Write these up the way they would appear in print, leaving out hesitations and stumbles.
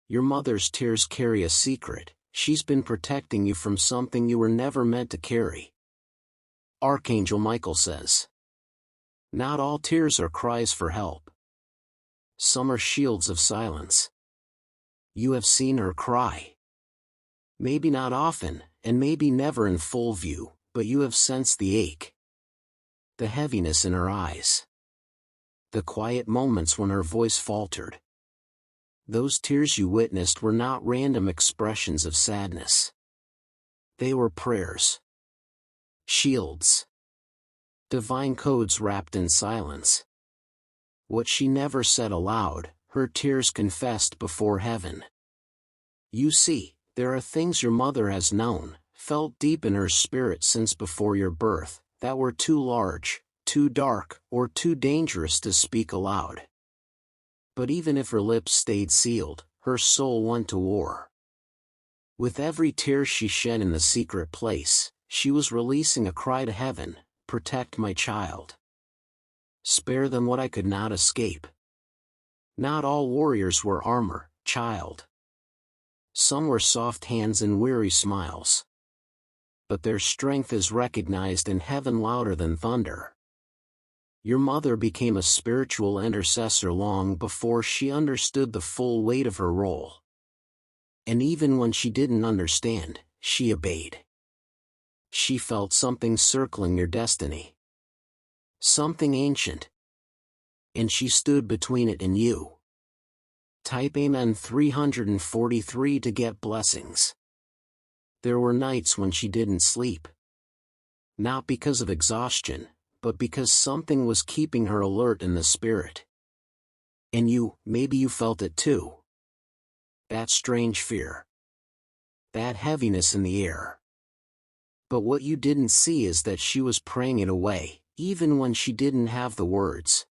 Your mother's tears carry a secret. She's been protecting you from something you were never meant to carry. Archangel Michael says, not all tears are cries for help. Some are shields of silence. You have seen her cry. Maybe not often, and maybe never in full view, but you have sensed the ache. The heaviness in her eyes. The quiet moments when her voice faltered. Those tears you witnessed were not random expressions of sadness. They were prayers. Shields. Divine codes wrapped in silence. What she never said aloud, her tears confessed before heaven. You see, there are things your mother has known, felt deep in her spirit since before your birth, that were too large, too dark, or too dangerous to speak aloud. But even if her lips stayed sealed, her soul went to war. With every tear she shed in the secret place, she was releasing a cry to heaven, protect my child. Spare them what I could not escape. Not all warriors were armor, child. Some were soft hands and weary smiles. But their strength is recognized in heaven louder than thunder. Your mother became a spiritual intercessor long before she understood the full weight of her role. And even when she didn't understand, she obeyed. She felt something circling your destiny. Something ancient. And she stood between it and you. Type Amen 343 to get blessings. There were nights when she didn't sleep. Not because of exhaustion, but because something was keeping her alert in the spirit. And maybe you felt it too. That strange fear. That heaviness in the air. But what you didn't see is that she was praying it away, even when she didn't have the words.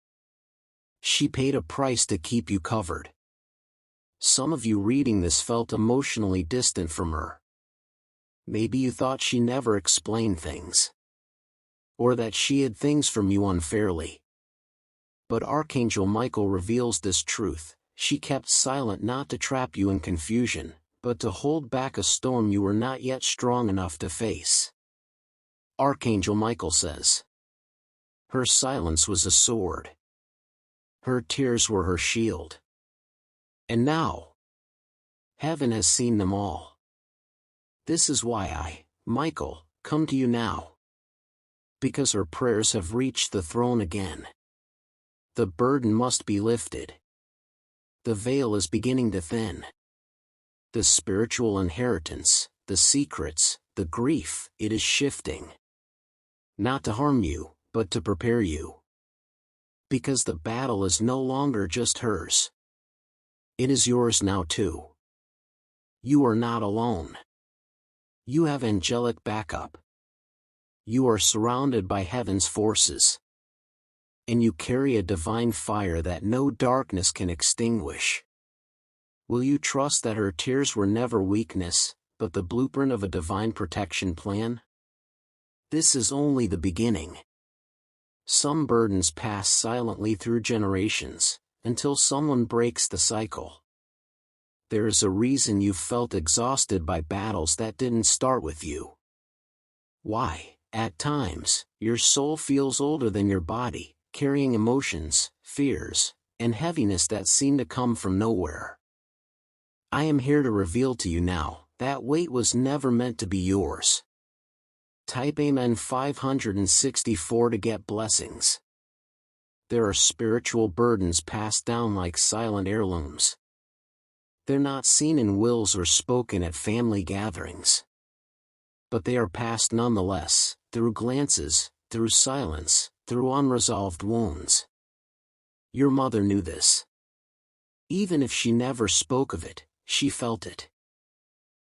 She paid a price to keep you covered. Some of you reading this felt emotionally distant from her. Maybe you thought she never explained things. Or that she hid things from you unfairly. But Archangel Michael reveals this truth: she kept silent not to trap you in confusion, but to hold back a storm you were not yet strong enough to face. Archangel Michael says, her silence was a sword. Her tears were her shield. And now, heaven has seen them all. This is why I, Michael, come to you now. Because her prayers have reached the throne again. The burden must be lifted. The veil is beginning to thin. The spiritual inheritance, the secrets, the grief, it is shifting. Not to harm you, but to prepare you. Because the battle is no longer just hers. It is yours now too. You are not alone. You have angelic backup. You are surrounded by heaven's forces. And you carry a divine fire that no darkness can extinguish. Will you trust that her tears were never weakness, but the blueprint of a divine protection plan? This is only the beginning. Some burdens pass silently through generations, until someone breaks the cycle. There is a reason you felt exhausted by battles that didn't start with you. Why? At times, your soul feels older than your body, carrying emotions, fears, and heaviness that seem to come from nowhere. I am here to reveal to you now, that weight was never meant to be yours. Type Amen 564 to get blessings. There are spiritual burdens passed down like silent heirlooms. They're not seen in wills or spoken at family gatherings. But they are passed nonetheless, through glances, through silence, through unresolved wounds. Your mother knew this. Even if she never spoke of it, she felt it.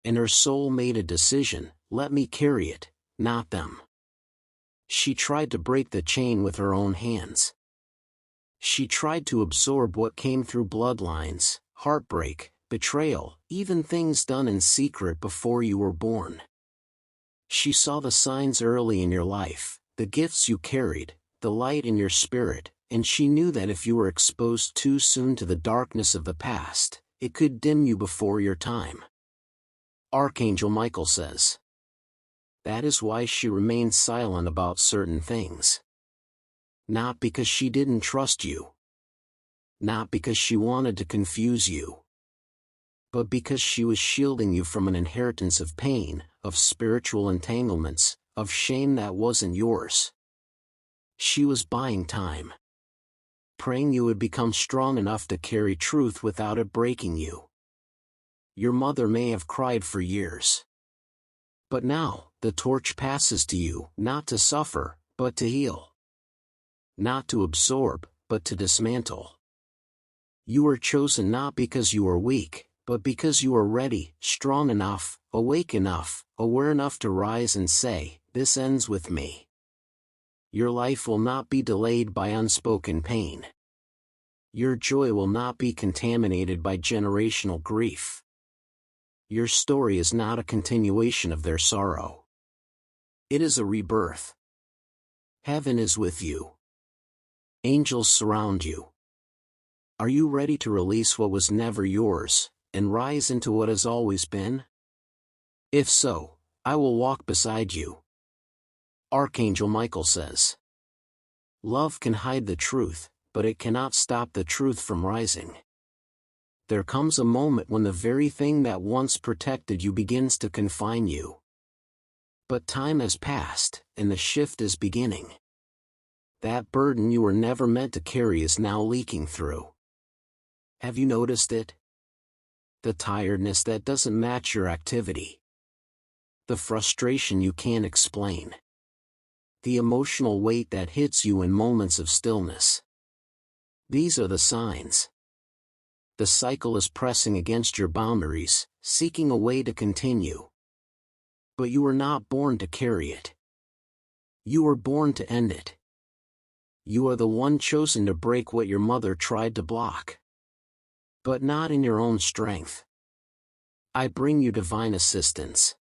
And her soul made a decision: let me carry it, not them. She tried to break the chain with her own hands. She tried to absorb what came through bloodlines, heartbreak, betrayal, even things done in secret before you were born. She saw the signs early in your life, the gifts you carried, the light in your spirit, and she knew that if you were exposed too soon to the darkness of the past, it could dim you before your time. Archangel Michael says. That is why she remained silent about certain things. Not because she didn't trust you. Not because she wanted to confuse you. But because she was shielding you from an inheritance of pain, of spiritual entanglements, of shame that wasn't yours. She was buying time. Praying you would become strong enough to carry truth without it breaking you. Your mother may have cried for years. But now, the torch passes to you, not to suffer, but to heal. Not to absorb, but to dismantle. You were chosen not because you were weak, but because you are ready, strong enough, awake enough, aware enough to rise and say, "This ends with me." Your life will not be delayed by unspoken pain. Your joy will not be contaminated by generational grief. Your story is not a continuation of their sorrow. It is a rebirth. Heaven is with you. Angels surround you. Are you ready to release what was never yours, and rise into what has always been? If so, I will walk beside you. Archangel Michael says. Love can hide the truth, but it cannot stop the truth from rising. There comes a moment when the very thing that once protected you begins to confine you. But time has passed, and the shift is beginning. That burden you were never meant to carry is now leaking through. Have you noticed it? The tiredness that doesn't match your activity. The frustration you can't explain. The emotional weight that hits you in moments of stillness. These are the signs. The cycle is pressing against your boundaries, seeking a way to continue. But you were not born to carry it. You were born to end it. You are the one chosen to break what your mother tried to block. But not in your own strength. I bring you divine assistance.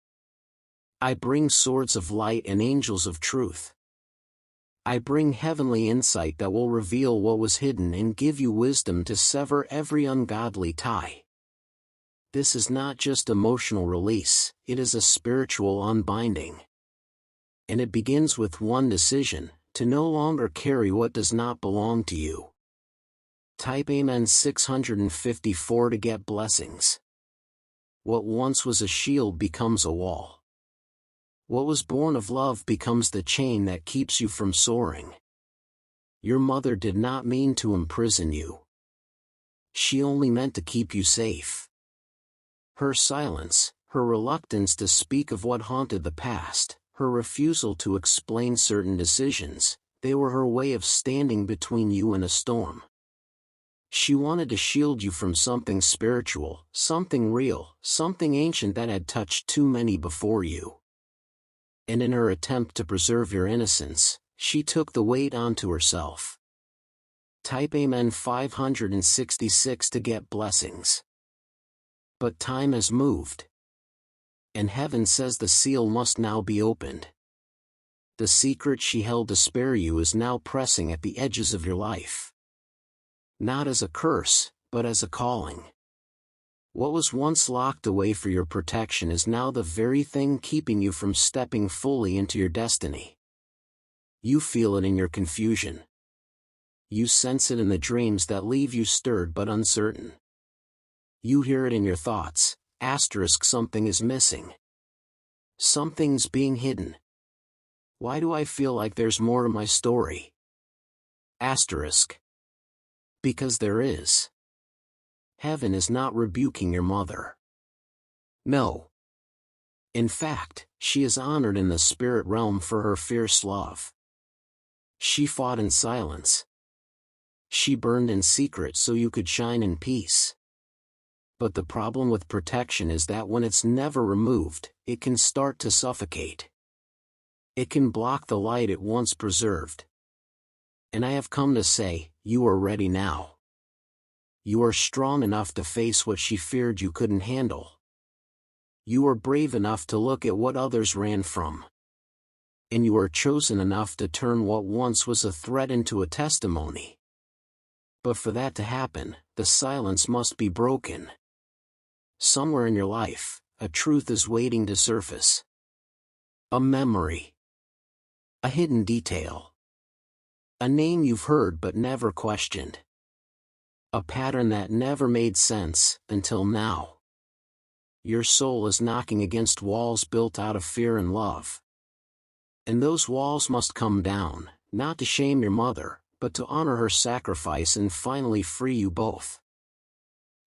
I bring swords of light and angels of truth. I bring heavenly insight that will reveal what was hidden and give you wisdom to sever every ungodly tie. This is not just emotional release, it is a spiritual unbinding. And it begins with one decision, to no longer carry what does not belong to you. Type Amen 654 to get blessings. What once was a shield becomes a wall. What was born of love becomes the chain that keeps you from soaring. Your mother did not mean to imprison you. She only meant to keep you safe. Her silence, her reluctance to speak of what haunted the past, her refusal to explain certain decisions, they were her way of standing between you and a storm. She wanted to shield you from something spiritual, something real, something ancient that had touched too many before you. And in her attempt to preserve your innocence, she took the weight onto herself. Type Amen 566 to get blessings. But time has moved. And heaven says the seal must now be opened. The secret she held to spare you is now pressing at the edges of your life. Not as a curse, but as a calling. What was once locked away for your protection is now the very thing keeping you from stepping fully into your destiny. You feel it in your confusion. You sense it in the dreams that leave you stirred but uncertain. You hear it in your thoughts, something is missing. Something's being hidden. Why do I feel like there's more to my story? Because there is. Heaven is not rebuking your mother. No. In fact, she is honored in the spirit realm for her fierce love. She fought in silence. She burned in secret so you could shine in peace. But the problem with protection is that when it's never removed, it can start to suffocate. It can block the light it once preserved. And I have come to say, you are ready now. You are strong enough to face what she feared you couldn't handle. You are brave enough to look at what others ran from. And you are chosen enough to turn what once was a threat into a testimony. But for that to happen, the silence must be broken. Somewhere in your life, a truth is waiting to surface. A memory. A hidden detail. A name you've heard but never questioned. A pattern that never made sense until now. Your soul is knocking against walls built out of fear and love. And those walls must come down, not to shame your mother, but to honor her sacrifice and finally free you both.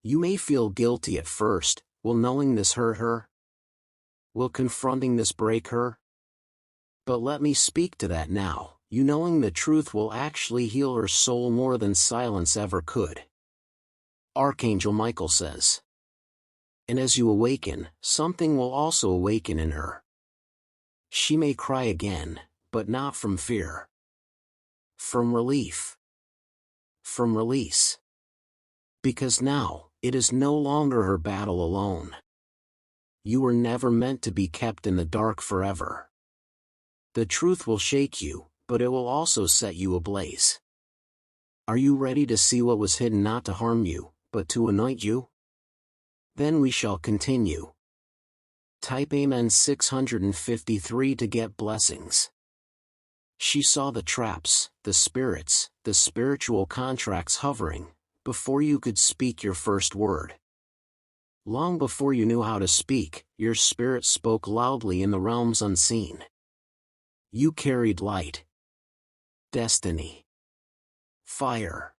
You may feel guilty at first. Will knowing this hurt her? Will confronting this break her? But let me speak to that now. You knowing the truth will actually heal her soul more than silence ever could. Archangel Michael says. And as you awaken, something will also awaken in her. She may cry again, but not from fear. From relief. From release. Because now, it is no longer her battle alone. You were never meant to be kept in the dark forever. The truth will shake you, but it will also set you ablaze. Are you ready to see what was hidden not to harm you, but to anoint you? Then we shall continue. Type Amen 653 to get blessings. She saw the traps, the spirits, the spiritual contracts hovering, before you could speak your first word. Long before you knew how to speak, your spirit spoke loudly in the realms unseen. You carried light, destiny, fire.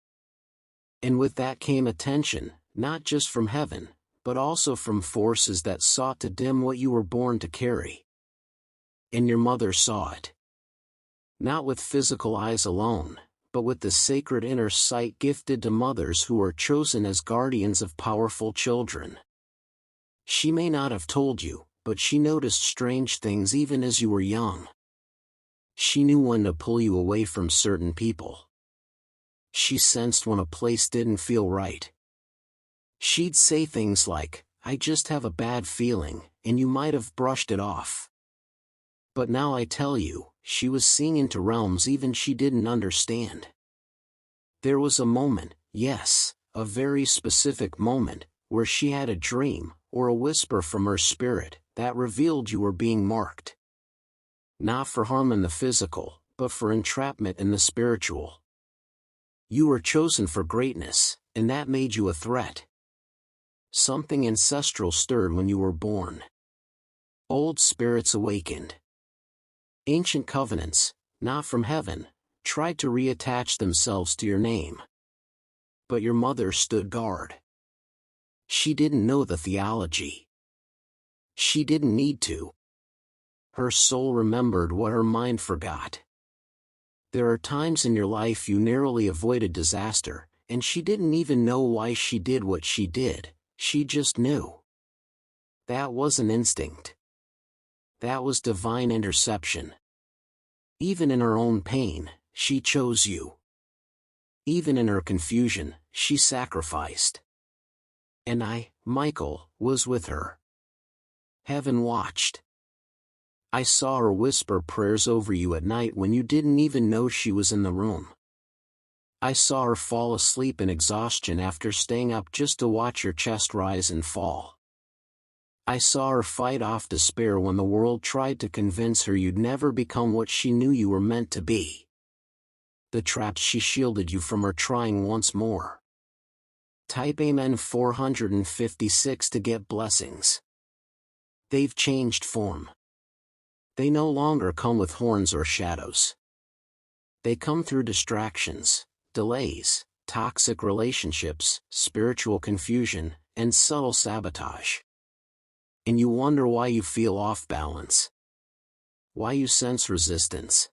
And with that came attention, not just from heaven, but also from forces that sought to dim what you were born to carry. And your mother saw it. Not with physical eyes alone, but with the sacred inner sight gifted to mothers who are chosen as guardians of powerful children. She may not have told you, but she noticed strange things even as you were young. She knew when to pull you away from certain people. She sensed when a place didn't feel right. She'd say things like, "I just have a bad feeling," and you might have brushed it off. But now I tell you, she was seeing into realms even she didn't understand. There was a moment, yes, a very specific moment, where she had a dream, or a whisper from her spirit, that revealed you were being marked. Not for harm in the physical, but for entrapment in the spiritual. You were chosen for greatness, and that made you a threat. Something ancestral stirred when you were born. Old spirits awakened. Ancient covenants, not from heaven, tried to reattach themselves to your name. But your mother stood guard. She didn't know the theology. She didn't need to. Her soul remembered what her mind forgot. There are times in your life you narrowly avoided disaster, and she didn't even know why she did what she did, she just knew. That wasn't instinct. That was divine interception. Even in her own pain, she chose you. Even in her confusion, she sacrificed. And I, Michael, was with her. Heaven watched. I saw her whisper prayers over you at night when you didn't even know she was in the room. I saw her fall asleep in exhaustion after staying up just to watch your chest rise and fall. I saw her fight off despair when the world tried to convince her you'd never become what she knew you were meant to be. The traps she shielded you from are trying once more. Type Amen 456 to get blessings. They've changed form. They no longer come with horns or shadows. They come through distractions, delays, toxic relationships, spiritual confusion, and subtle sabotage. And you wonder why you feel off balance. Why you sense resistance.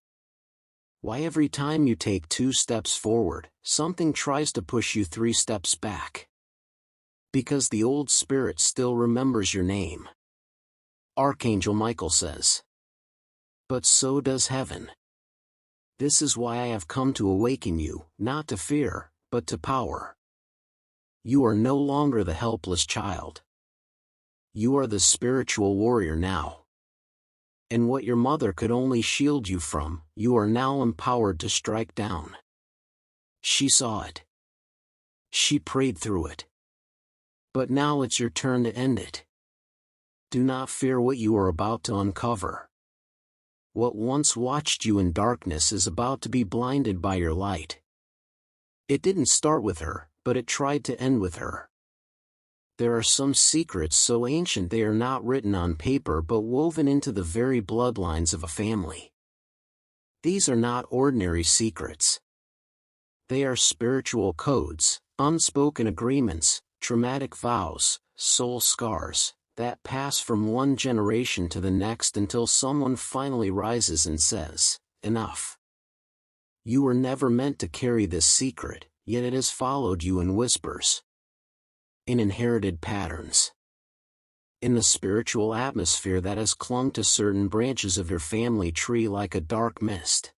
Why every time you take 2 steps forward, something tries to push you 3 steps back. Because the old spirit still remembers your name. Archangel Michael says. But so does heaven. This is why I have come to awaken you, not to fear, but to power. You are no longer the helpless child. You are the spiritual warrior now. And what your mother could only shield you from, you are now empowered to strike down. She saw it. She prayed through it. But now it's your turn to end it. Do not fear what you are about to uncover. What once watched you in darkness is about to be blinded by your light. It didn't start with her, but it tried to end with her. There are some secrets so ancient they are not written on paper but woven into the very bloodlines of a family. These are not ordinary secrets. They are spiritual codes, unspoken agreements, traumatic vows, soul scars, that pass from one generation to the next until someone finally rises and says, "Enough." You were never meant to carry this secret, yet it has followed you in whispers. In inherited patterns. In the spiritual atmosphere that has clung to certain branches of your family tree like a dark mist.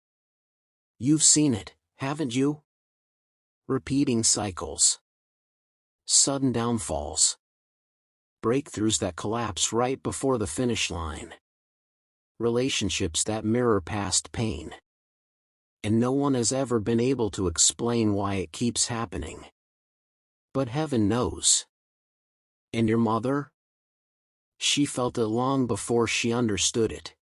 You've seen it, haven't you? Repeating cycles. Sudden downfalls. Breakthroughs that collapse right before the finish line. Relationships that mirror past pain. And no one has ever been able to explain why it keeps happening. But heaven knows. And your mother? She felt it long before she understood it.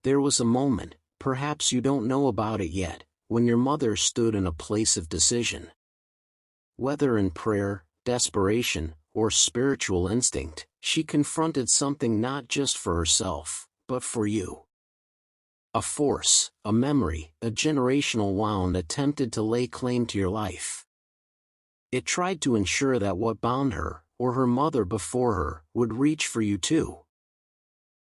There was a moment, perhaps you don't know about it yet, when your mother stood in a place of decision. Whether in prayer, desperation, or spiritual instinct, she confronted something not just for herself, but for you. A force, a memory, a generational wound attempted to lay claim to your life. It tried to ensure that what bound her, or her mother before her, would reach for you too.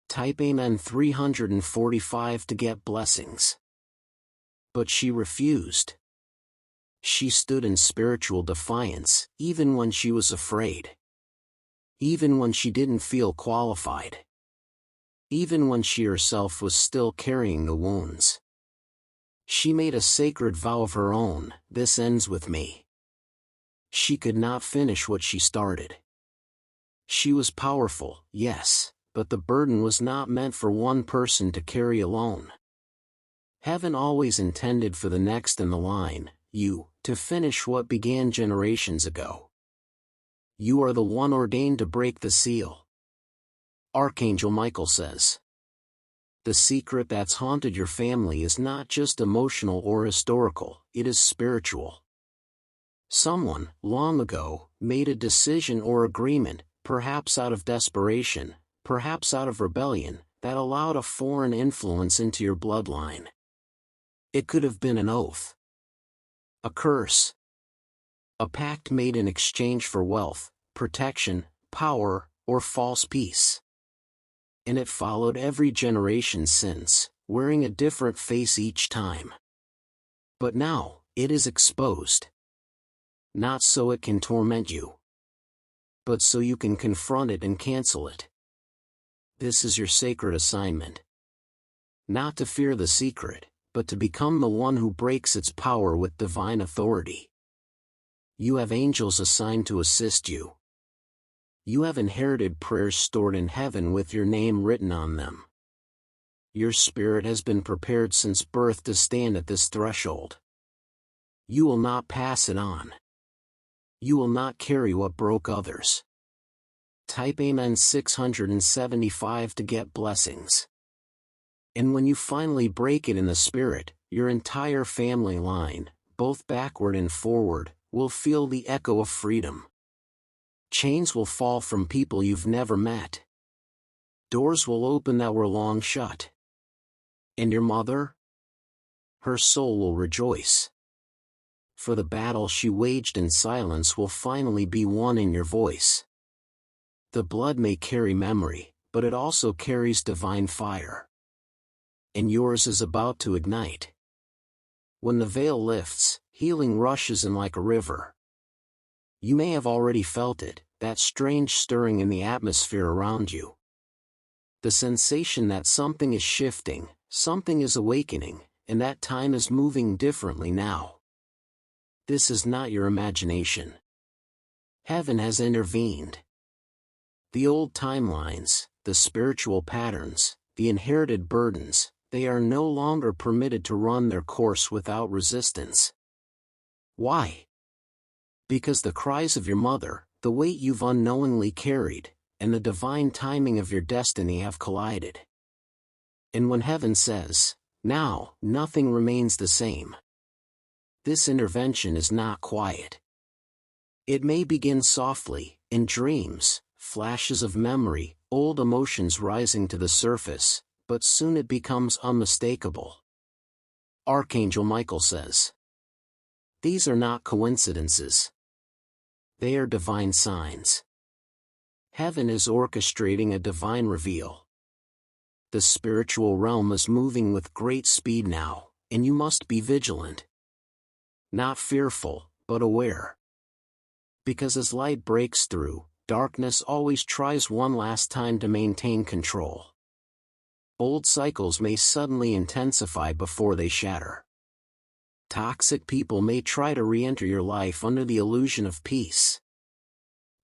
Type Amen 345 to get blessings. But she refused. She stood in spiritual defiance, even when she was afraid. Even when she didn't feel qualified. Even when she herself was still carrying the wounds. She made a sacred vow of her own, "This ends with me." She could not finish what she started. She was powerful, yes, but the burden was not meant for one person to carry alone. Heaven always intended for the next in the line, you, to finish what began generations ago. You are the one ordained to break the seal. Archangel Michael says. The secret that's haunted your family is not just emotional or historical, it is spiritual. Someone, long ago, made a decision or agreement, perhaps out of desperation, perhaps out of rebellion, that allowed a foreign influence into your bloodline. It could have been an oath. A curse. A pact made in exchange for wealth, protection, power, or false peace. And it followed every generation since, wearing a different face each time. But now, it is exposed. Not so it can torment you, but so you can confront it and cancel it. This is your sacred assignment. Not to fear the secret, but to become the one who breaks its power with divine authority. You have angels assigned to assist you. You have inherited prayers stored in heaven with your name written on them. Your spirit has been prepared since birth to stand at this threshold. You will not pass it on. You will not carry what broke others. Type Amen 675 to get blessings. And when you finally break it in the spirit, your entire family line, both backward and forward, will feel the echo of freedom. Chains will fall from people you've never met. Doors will open that were long shut. And your mother? Her soul will rejoice. For the battle she waged in silence will finally be won in your voice. The blood may carry memory, but it also carries divine fire. And yours is about to ignite. When the veil lifts, healing rushes in like a river. You may have already felt it, that strange stirring in the atmosphere around you. The sensation that something is shifting, something is awakening, and that time is moving differently now. This is not your imagination. Heaven has intervened. The old timelines, the spiritual patterns, the inherited burdens, they are no longer permitted to run their course without resistance. Why? Because the cries of your mother, The weight you've unknowingly carried, and the divine timing of your destiny have collided. And when heaven says, "Now, nothing remains the same," this intervention is not quiet. It may begin softly, in dreams, flashes of memory, old emotions rising to the surface, but soon it becomes unmistakable. Archangel Michael says, "These are not coincidences. They are divine signs." Heaven is orchestrating a divine reveal. The spiritual realm is moving with great speed now, and you must be vigilant. Not fearful, but aware. Because as light breaks through, darkness always tries one last time to maintain control. Old cycles may suddenly intensify before they shatter. Toxic people may try to re-enter your life under the illusion of peace.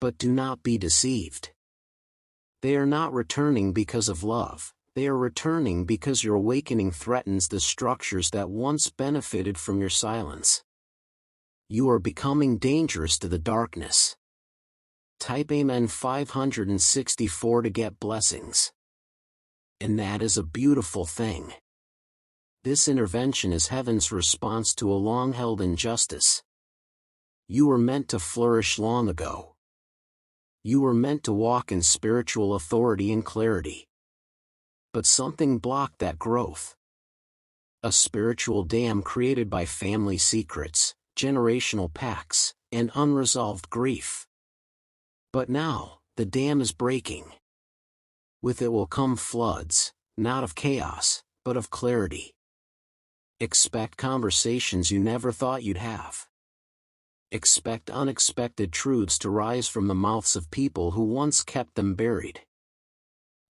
But do not be deceived. They are not returning because of love, they are returning because your awakening threatens the structures that once benefited from your silence. You are becoming dangerous to the darkness. Type Amen 564 to get blessings. And that is a beautiful thing. This intervention is heaven's response to a long-held injustice. You were meant to flourish long ago. You were meant to walk in spiritual authority and clarity. But something blocked that growth. A spiritual dam created by family secrets, generational pacts, and unresolved grief. But now, the dam is breaking. With it will come floods, not of chaos, but of clarity. Expect conversations you never thought you'd have. Expect unexpected truths to rise from the mouths of people who once kept them buried.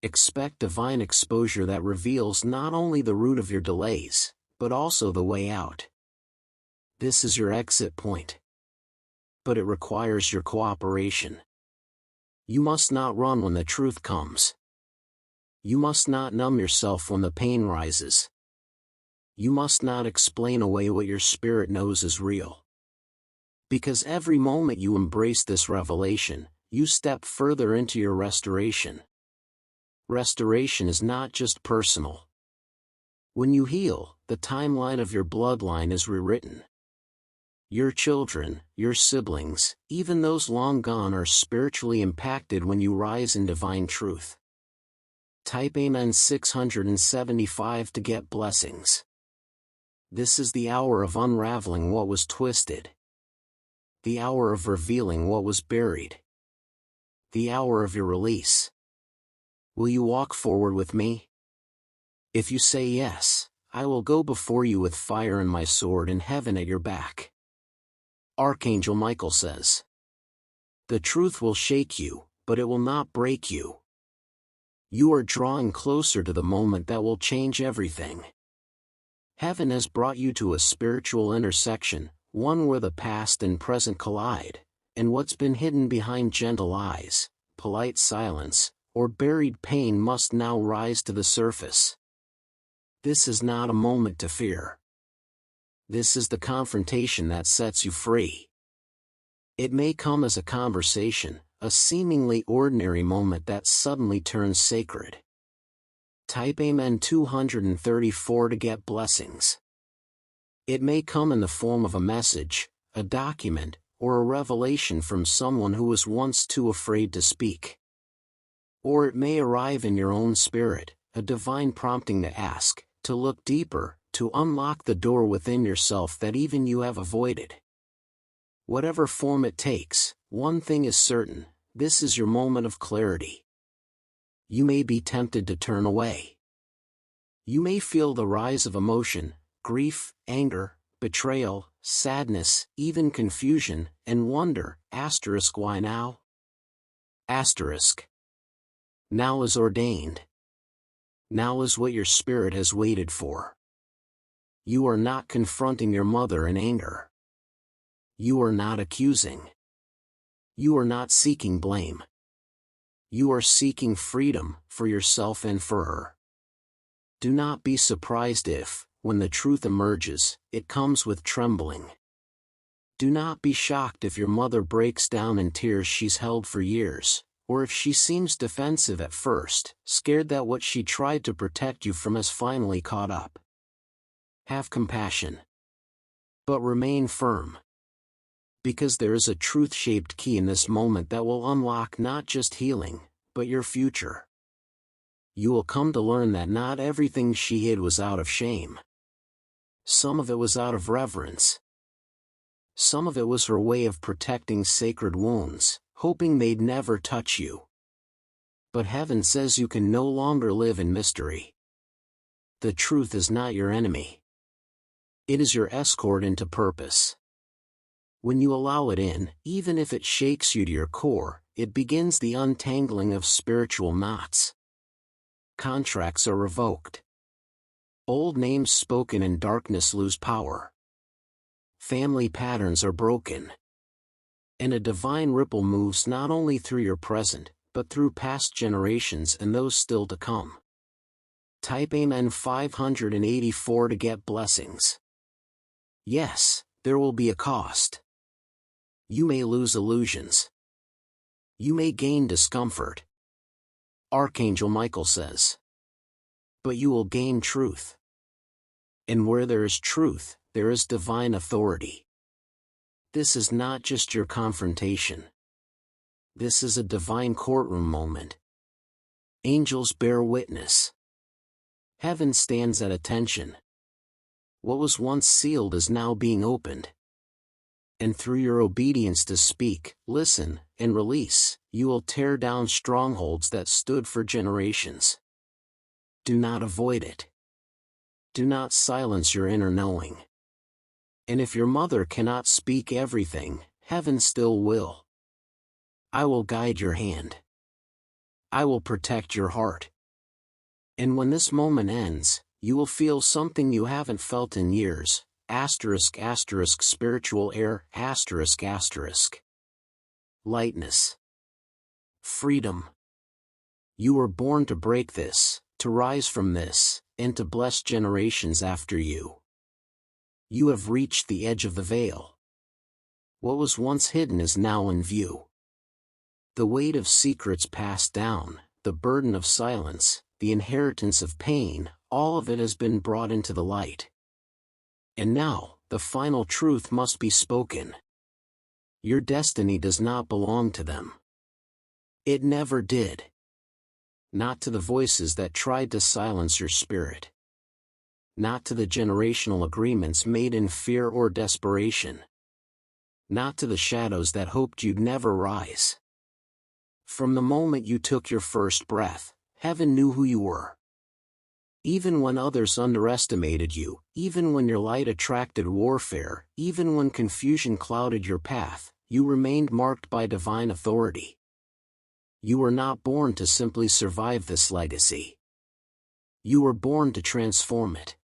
Expect divine exposure that reveals not only the root of your delays, but also the way out. This is your exit point. But it requires your cooperation. You must not run when the truth comes. You must not numb yourself when the pain rises. You must not explain away what your spirit knows is real. Because every moment you embrace this revelation, you step further into your restoration. Restoration is not just personal. When you heal, the timeline of your bloodline is rewritten. Your children, your siblings, even those long gone are spiritually impacted when you rise in divine truth. Type Amen 675 to get blessings. This is the hour of unraveling what was twisted. The hour of revealing what was buried. The hour of your release. Will you walk forward with me? If you say yes, I will go before you with fire and my sword and heaven at your back. Archangel Michael says, "The truth will shake you, but it will not break you. You are drawing closer to the moment that will change everything. Heaven has brought you to a spiritual intersection, one where the past and present collide, and what's been hidden behind gentle eyes, polite silence, or buried pain must now rise to the surface. This is not a moment to fear. This is the confrontation that sets you free. It may come as a conversation, a seemingly ordinary moment that suddenly turns sacred. Type Amen 234 to get blessings. It may come in the form of a message, a document, or a revelation from someone who was once too afraid to speak. Or it may arrive in your own spirit, a divine prompting to ask, to look deeper, to unlock the door within yourself that even you have avoided. Whatever form it takes, one thing is certain, this is your moment of clarity. You may be tempted to turn away. You may feel the rise of emotion, grief, anger, betrayal, sadness, even confusion, and wonder, why now? Now is ordained. Now is what your spirit has waited for. You are not confronting your mother in anger. You are not accusing. You are not seeking blame. You are seeking freedom, for yourself and for her. Do not be surprised if, when the truth emerges, it comes with trembling. Do not be shocked if your mother breaks down in tears she's held for years, or if she seems defensive at first, scared that what she tried to protect you from has finally caught up. Have compassion. But remain firm. Because there is a truth-shaped key in this moment that will unlock not just healing, but your future. You will come to learn that not everything she hid was out of shame. Some of it was out of reverence. Some of it was her way of protecting sacred wounds, hoping they'd never touch you. But heaven says you can no longer live in mystery. The truth is not your enemy. It is your escort into purpose. When you allow it in, even if it shakes you to your core, it begins the untangling of spiritual knots. Contracts are revoked. Old names spoken in darkness lose power. Family patterns are broken. And a divine ripple moves not only through your present, but through past generations and those still to come. Type Amen 584 to get blessings. Yes, there will be a cost. You may lose illusions. You may gain discomfort. Archangel Michael says. But you will gain truth. And where there is truth, there is divine authority. This is not just your confrontation. This is a divine courtroom moment. Angels bear witness. Heaven stands at attention. What was once sealed is now being opened. And through your obedience to speak, listen, and release, you will tear down strongholds that stood for generations. Do not avoid it. Do not silence your inner knowing. And if your mother cannot speak everything, heaven still will. I will guide your hand. I will protect your heart. And when this moment ends, you will feel something you haven't felt in years. Spiritual air, lightness. Freedom. You were born to break this, to rise from this, and to bless generations after you. You have reached the edge of the veil. What was once hidden is now in view. The weight of secrets passed down, the burden of silence, the inheritance of pain, all of it has been brought into the light. And now, the final truth must be spoken. Your destiny does not belong to them. It never did. Not to the voices that tried to silence your spirit. Not to the generational agreements made in fear or desperation. Not to the shadows that hoped you'd never rise. From the moment you took your first breath, heaven knew who you were. Even when others underestimated you, even when your light attracted warfare, even when confusion clouded your path, you remained marked by divine authority. You were not born to simply survive this legacy. You were born to transform it.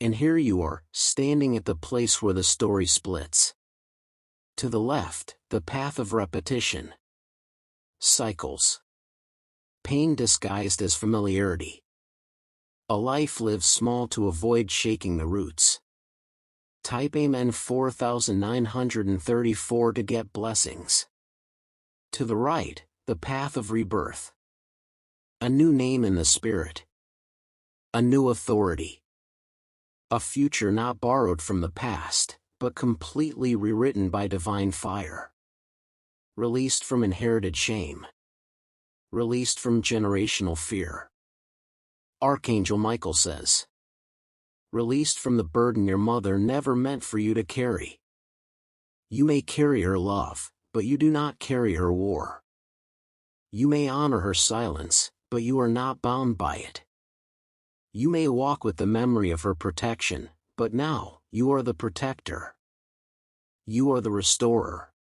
And here you are, standing at the place where the story splits. To the left, the path of repetition. Cycles. Pain disguised as familiarity. A life lived small to avoid shaking the roots. Type Amen 4934 to get blessings. To the right, the path of rebirth. A new name in the spirit. A new authority. A future not borrowed from the past, but completely rewritten by divine fire. Released from inherited shame. Released from generational fear. Archangel Michael says. Released from the burden your mother never meant for you to carry. You may carry her love, but you do not carry her war. You may honor her silence, but you are not bound by it. You may walk with the memory of her protection, but now, you are the protector. You are the restorer.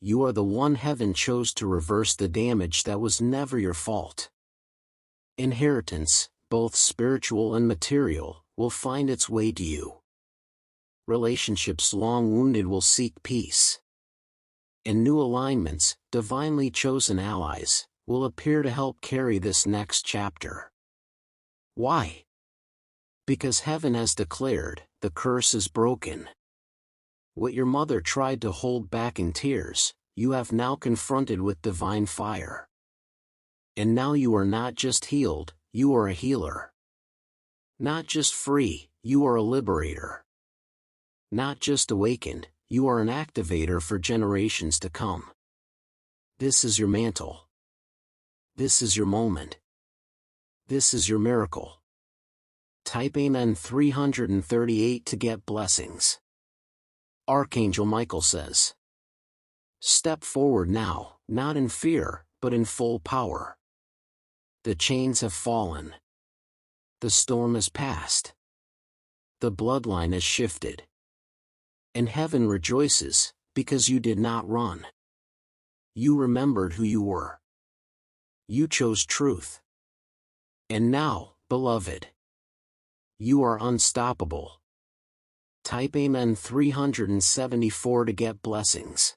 You are the one heaven chose to reverse the damage that was never your fault. Inheritance, both spiritual and material, will find its way to you. Relationships long wounded will seek peace. And new alignments, divinely chosen allies, will appear to help carry this next chapter. Why? Because heaven has declared, the curse is broken. What your mother tried to hold back in tears, you have now confronted with divine fire. And now you are not just healed, you are a healer. Not just free, you are a liberator. Not just awakened, you are an activator for generations to come. This is your mantle. This is your moment. This is your miracle. Type Amen 338 to get blessings. Archangel Michael says, step forward now, not in fear, but in full power. The chains have fallen. The storm has passed. The bloodline has shifted. And heaven rejoices, because you did not run. You remembered who you were. You chose truth. And now, beloved, you are unstoppable. Type Amen 374 to get blessings.